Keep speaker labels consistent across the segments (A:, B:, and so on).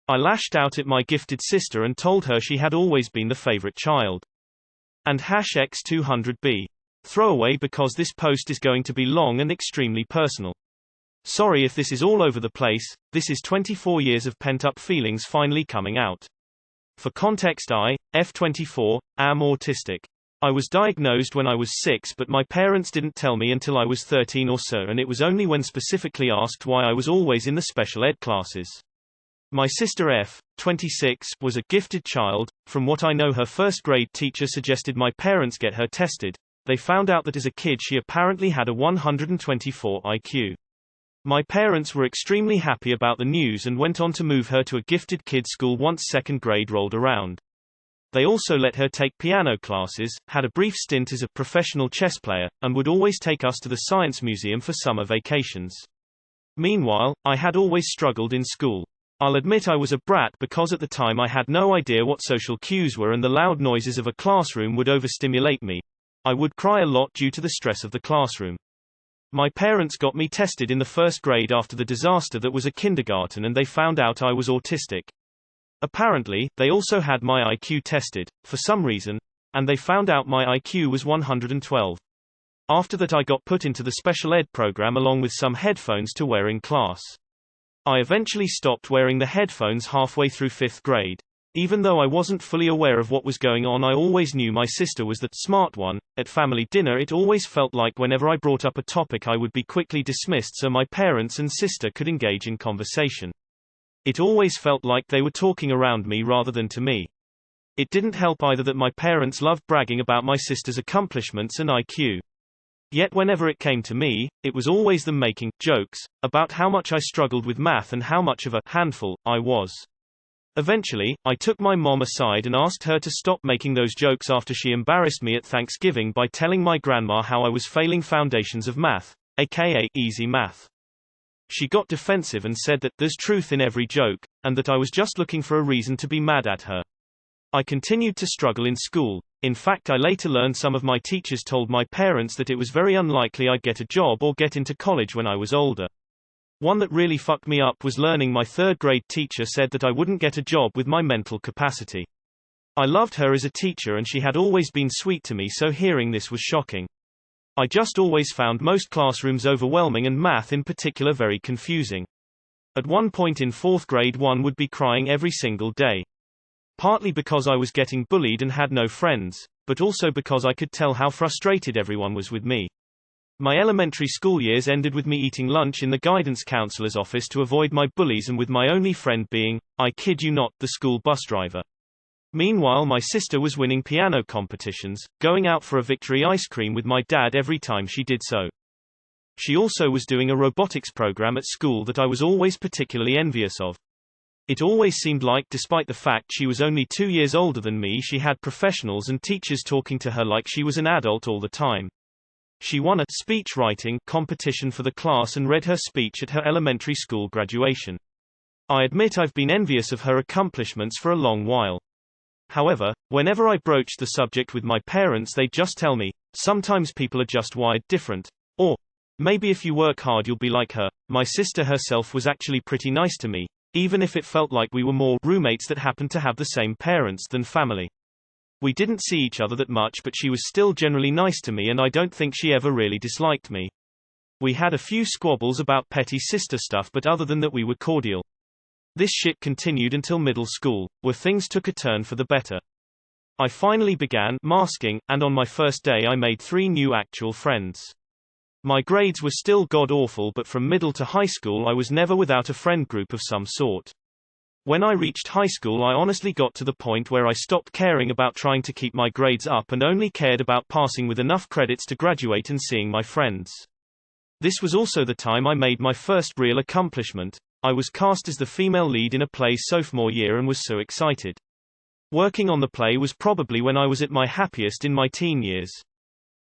A: I lashed out at my gifted sister and told her she had always been the favorite child. And #X200B. Throwaway because this post is going to be long and extremely personal. Sorry if this is all over the place, this is 24 years of pent-up feelings finally coming out. For context, I, F24, am autistic. I was diagnosed when I was 6, but my parents didn't tell me until I was 13 or so, and it was only when specifically asked why I was always in the special ed classes. My sister F, 26, was a gifted child. From what I know, her first grade teacher suggested my parents get her tested. They found out that as a kid she apparently had a 124 IQ. My parents were extremely happy about the news and went on to move her to a gifted kids school once second grade rolled around. They also let her take piano classes, had a brief stint as a professional chess player, and would always take us to the science museum for summer vacations. Meanwhile, I had always struggled in school. I'll admit I was a brat because at the time I had no idea what social cues were, and the loud noises of a classroom would overstimulate me. I would cry a lot due to the stress of the classroom. My parents got me tested in the first grade after the disaster that was a kindergarten, and they found out I was autistic. Apparently, they also had my IQ tested, for some reason, and they found out my IQ was 112. After that I got put into the special ed program along with some headphones to wear in class. I eventually stopped wearing the headphones halfway through 5th grade. Even though I wasn't fully aware of what was going on, I always knew my sister was the smart one. At family dinner, it always felt like whenever I brought up a topic I would be quickly dismissed so my parents and sister could engage in conversation. It always felt like they were talking around me rather than to me. It didn't help either that my parents loved bragging about my sister's accomplishments and IQ. Yet whenever it came to me, it was always them making jokes about how much I struggled with math and how much of a handful I was. Eventually, I took my mom aside and asked her to stop making those jokes after she embarrassed me at Thanksgiving by telling my grandma how I was failing foundations of math, aka easy math. She got defensive and said that there's truth in every joke, and that I was just looking for a reason to be mad at her. I continued to struggle in school. In fact, I later learned some of my teachers told my parents that it was very unlikely I'd get a job or get into college when I was older. One that really fucked me up was learning my 3rd grade teacher said that I wouldn't get a job with my mental capacity. I loved her as a teacher and she had always been sweet to me, so hearing this was shocking. I just always found most classrooms overwhelming and math in particular very confusing. At one point in 4th grade, one would be crying every single day. Partly because I was getting bullied and had no friends, but also because I could tell how frustrated everyone was with me. My elementary school years ended with me eating lunch in the guidance counselor's office to avoid my bullies, and with my only friend being, I kid you not, the school bus driver. Meanwhile, my sister was winning piano competitions, going out for a victory ice cream with my dad every time she did so. She also was doing a robotics program at school that I was always particularly envious of. It always seemed like, despite the fact she was only 2 years older than me, she had professionals and teachers talking to her like she was an adult all the time. She won a speech writing competition for the class and read her speech at her elementary school graduation. I admit I've been envious of her accomplishments for a long while. However, whenever I broach the subject with my parents, they just tell me, sometimes people are just wired different, or maybe if you work hard you'll be like her. My sister herself was actually pretty nice to me, even if it felt like we were more roommates that happened to have the same parents than family. We didn't see each other that much, but she was still generally nice to me, and I don't think she ever really disliked me. We had a few squabbles about petty sister stuff, but other than that we were cordial. This shit continued until middle school, where things took a turn for the better. I finally began masking, and on my first day I made 3 new actual friends. My grades were still god-awful, but from middle to high school I was never without a friend group of some sort. When I reached high school, I honestly got to the point where I stopped caring about trying to keep my grades up and only cared about passing with enough credits to graduate and seeing my friends. This was also the time I made my first real accomplishment. I was cast as the female lead in a play sophomore year and was so excited. Working on the play was probably when I was at my happiest in my teen years.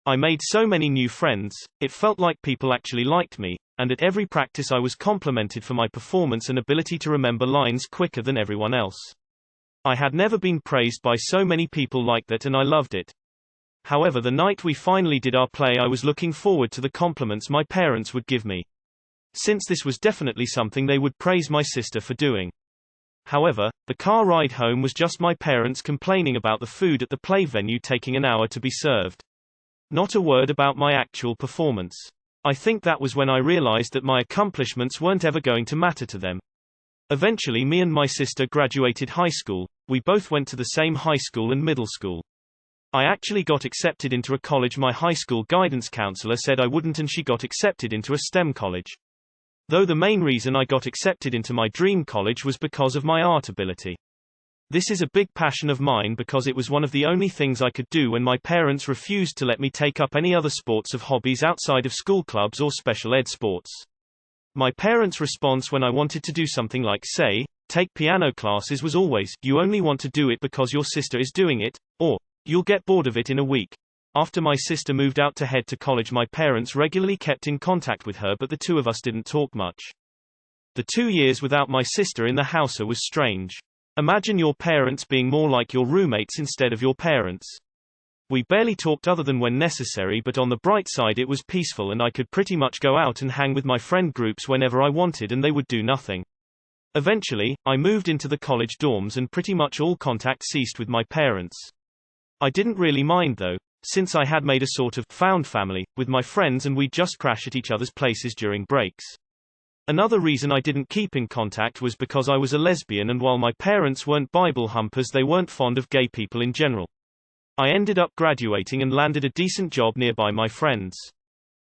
A: I made so many new friends, it felt like people actually liked me, and at every practice I was complimented for my performance and ability to remember lines quicker than everyone else. I had never been praised by so many people like that, and I loved it. However, the night we finally did our play, I was looking forward to the compliments my parents would give me, since this was definitely something they would praise my sister for doing. However, the car ride home was just my parents complaining about the food at the play venue taking an hour to be served. Not a word about my actual performance. I think that was when I realized that my accomplishments weren't ever going to matter to them. Eventually me and my sister graduated high school. We both went to the same high school and middle school. I actually got accepted into a college my high school guidance counselor said I wouldn't, and she got accepted into a STEM college. Though the main reason I got accepted into my dream college was because of my art ability. This is a big passion of mine because it was one of the only things I could do when my parents refused to let me take up any other sports of hobbies outside of school clubs or special ed sports. My parents' response when I wanted to do something like, say, take piano classes was always, "You only want to do it because your sister is doing it," or, "You'll get bored of it in a week." After my sister moved out to head to college, my parents regularly kept in contact with her, but the two of us didn't talk much. The 2 years without my sister in the house was strange. Imagine your parents being more like your roommates instead of your parents. We barely talked other than when necessary, but on the bright side it was peaceful and I could pretty much go out and hang with my friend groups whenever I wanted and they would do nothing. Eventually, I moved into the college dorms and pretty much all contact ceased with my parents. I didn't really mind though, since I had made a sort of found family with my friends and we'd just crash at each other's places during breaks. Another reason I didn't keep in contact was because I was a lesbian, and while my parents weren't Bible humpers, they weren't fond of gay people in general. I ended up graduating and landed a decent job nearby my friends.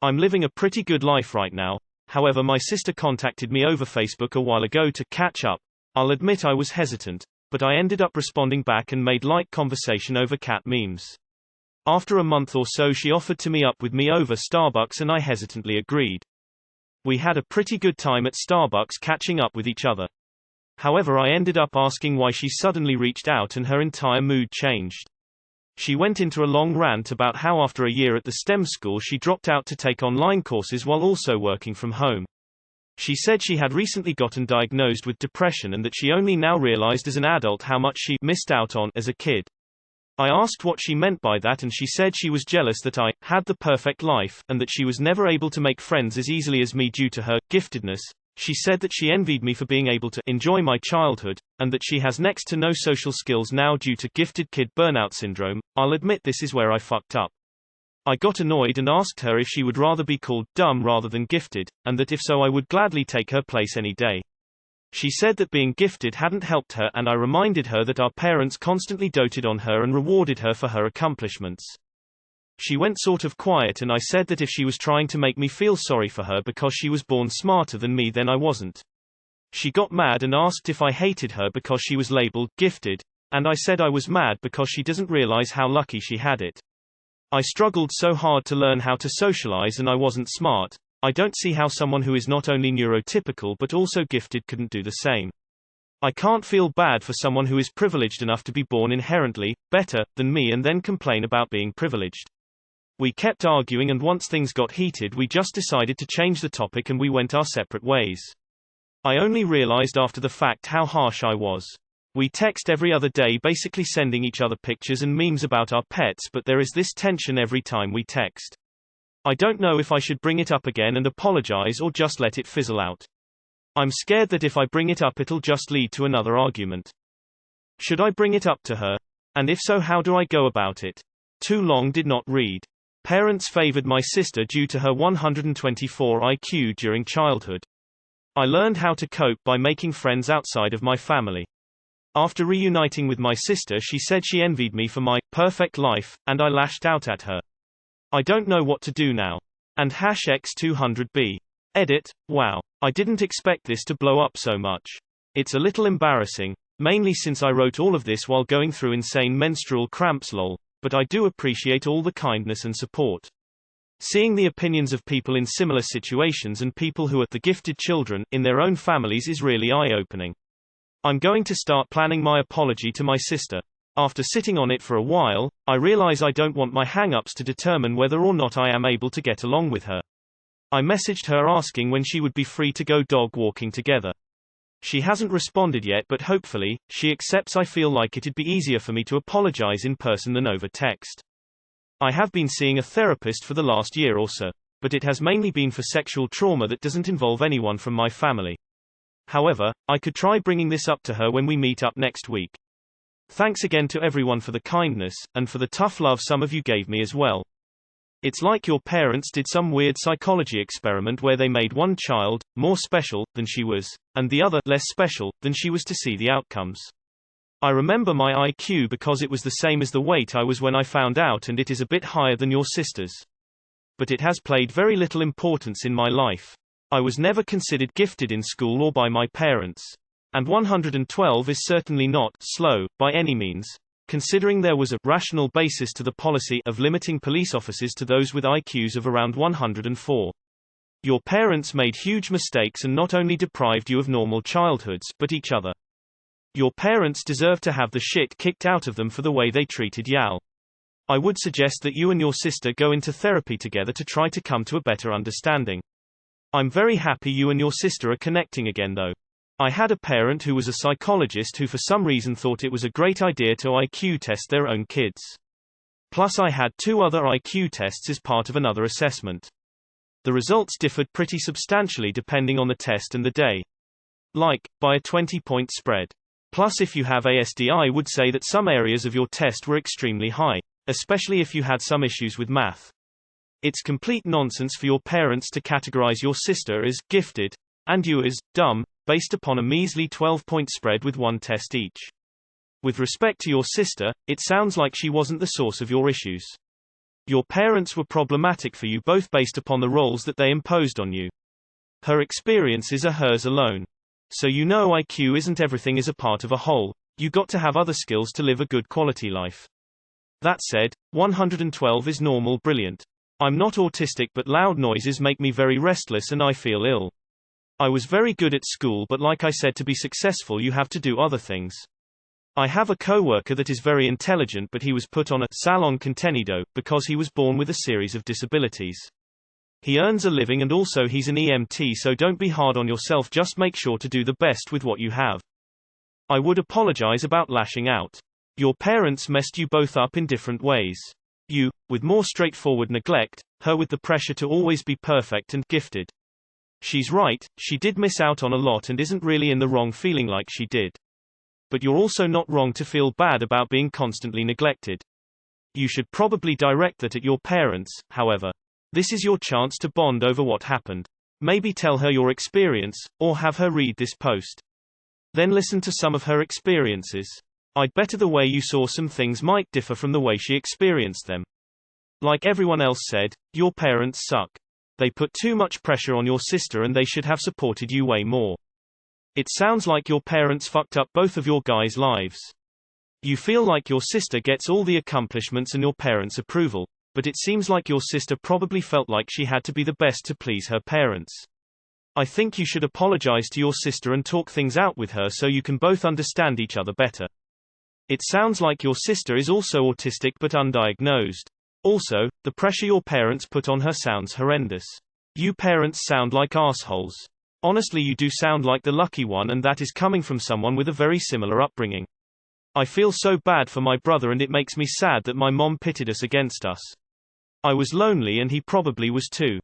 A: I'm living a pretty good life right now. However, my sister contacted me over Facebook a while ago to catch up. I'll admit I was hesitant, but I ended up responding back and made light conversation over cat memes. After a month or so she offered to meet up with me over Starbucks and I hesitantly agreed. We had a pretty good time at Starbucks catching up with each other. However, I ended up asking why she suddenly reached out and her entire mood changed. She went into a long rant about how after a year at the STEM school she dropped out to take online courses while also working from home. She said she had recently gotten diagnosed with depression and that she only now realized as an adult how much she missed out on as a kid. I asked what she meant by that and she said she was jealous that I had the perfect life, and that she was never able to make friends as easily as me due to her giftedness. She said that she envied me for being able to enjoy my childhood, and that she has next to no social skills now due to gifted kid burnout syndrome. I'll admit this is where I fucked up. I got annoyed and asked her if she would rather be called dumb rather than gifted, and that if so I would gladly take her place any day. She said that being gifted hadn't helped her, and I reminded her that our parents constantly doted on her and rewarded her for her accomplishments. She went sort of quiet and I said that if she was trying to make me feel sorry for her because she was born smarter than me, then I wasn't. She got mad and asked if I hated her because she was labeled gifted, and I said I was mad because she doesn't realize how lucky she had it. I struggled so hard to learn how to socialize and I wasn't smart. I don't see how someone who is not only neurotypical but also gifted couldn't do the same. I can't feel bad for someone who is privileged enough to be born inherently better than me and then complain about being privileged. We kept arguing and once things got heated we just decided to change the topic and we went our separate ways. I only realized after the fact how harsh I was. We text every other day basically sending each other pictures and memes about our pets, but there is this tension every time we text. I don't know if I should bring it up again and apologize or just let it fizzle out. I'm scared that if I bring it up it'll just lead to another argument. Should I bring it up to her? And if so, how do I go about it? Too long did not read. Parents favored my sister due to her 124 IQ during childhood. I learned how to cope by making friends outside of my family. After reuniting with my sister she said she envied me for my perfect life, and I lashed out at her. I don't know what to do now. And #X200B. Edit. Wow. I didn't expect this to blow up so much. It's a little embarrassing, mainly since I wrote all of this while going through insane menstrual cramps lol, but I do appreciate all the kindness and support. Seeing the opinions of people in similar situations and people who are the gifted children in their own families is really eye-opening. I'm going to start planning my apology to my sister. After sitting on it for a while, I realize I don't want my hang-ups to determine whether or not I am able to get along with her. I messaged her asking when she would be free to go dog walking together. She hasn't responded yet, but hopefully, she accepts. I feel like it'd be easier for me to apologize in person than over text. I have been seeing a therapist for the last year or so, but it has mainly been for sexual trauma that doesn't involve anyone from my family. However, I could try bringing this up to her when we meet up next week. Thanks again to everyone for the kindness, and for the tough love some of you gave me as well. It's like your parents did some weird psychology experiment where they made one child more special than she was, and the other less special than she was to see the outcomes. I remember my IQ because it was the same as the weight I was when I found out, and it is a bit higher than your sister's. But it has played very little importance in my life. I was never considered gifted in school or by my parents. And 112 is certainly not slow, by any means, considering there was a rational basis to the policy of limiting police officers to those with IQs of around 104. Your parents made huge mistakes and not only deprived you of normal childhoods, but each other. Your parents deserve to have the shit kicked out of them for the way they treated Yal. I would suggest that you and your sister go into therapy together to try to come to a better understanding. I'm very happy you and your sister are connecting again though. I had a parent who was a psychologist who for some reason thought it was a great idea to IQ test their own kids. Plus I had 2 other IQ tests as part of another assessment. The results differed pretty substantially depending on the test and the day. Like, by a 20-point spread. Plus if you have ASD I would say that some areas of your test were extremely high, especially if you had some issues with math. It's complete nonsense for your parents to categorize your sister as gifted, and you as dumb, based upon a measly 12-point spread with 1 test each. With respect to your sister, it sounds like she wasn't the source of your issues. Your parents were problematic for you both based upon the roles that they imposed on you. Her experiences are hers alone. So you know IQ isn't everything as a part of a whole, you got to have other skills to live a good quality life. That said, 112 is normal brilliant. I'm not autistic but loud noises make me very restless and I feel ill. I was very good at school but like I said to be successful you have to do other things. I have a co-worker that is very intelligent but he was put on a salon contenido because he was born with a series of disabilities. He earns a living and also he's an EMT so don't be hard on yourself just make sure to do the best with what you have. I would apologize about lashing out. Your parents messed you both up in different ways. You, with more straightforward neglect, her with the pressure to always be perfect and gifted. She's right, she did miss out on a lot and isn't really in the wrong feeling like she did. But you're also not wrong to feel bad about being constantly neglected. You should probably direct that at your parents, however. This is your chance to bond over what happened. Maybe tell her your experience, or have her read this post. Then listen to some of her experiences. I'd better the way you saw some things might differ from the way she experienced them. Like everyone else said, your parents suck. They put too much pressure on your sister and they should have supported you way more. It sounds like your parents fucked up both of your guys' lives. You feel like your sister gets all the accomplishments and your parents' approval, but it seems like your sister probably felt like she had to be the best to please her parents. I think you should apologize to your sister and talk things out with her so you can both understand each other better. It sounds like your sister is also autistic but undiagnosed. Also, the pressure your parents put on her sounds horrendous. You parents sound like assholes. Honestly, you do sound like the lucky one, and that is coming from someone with a very similar upbringing. I feel so bad for my brother and it makes me sad that my mom pitted us against us. I was lonely and he probably was too.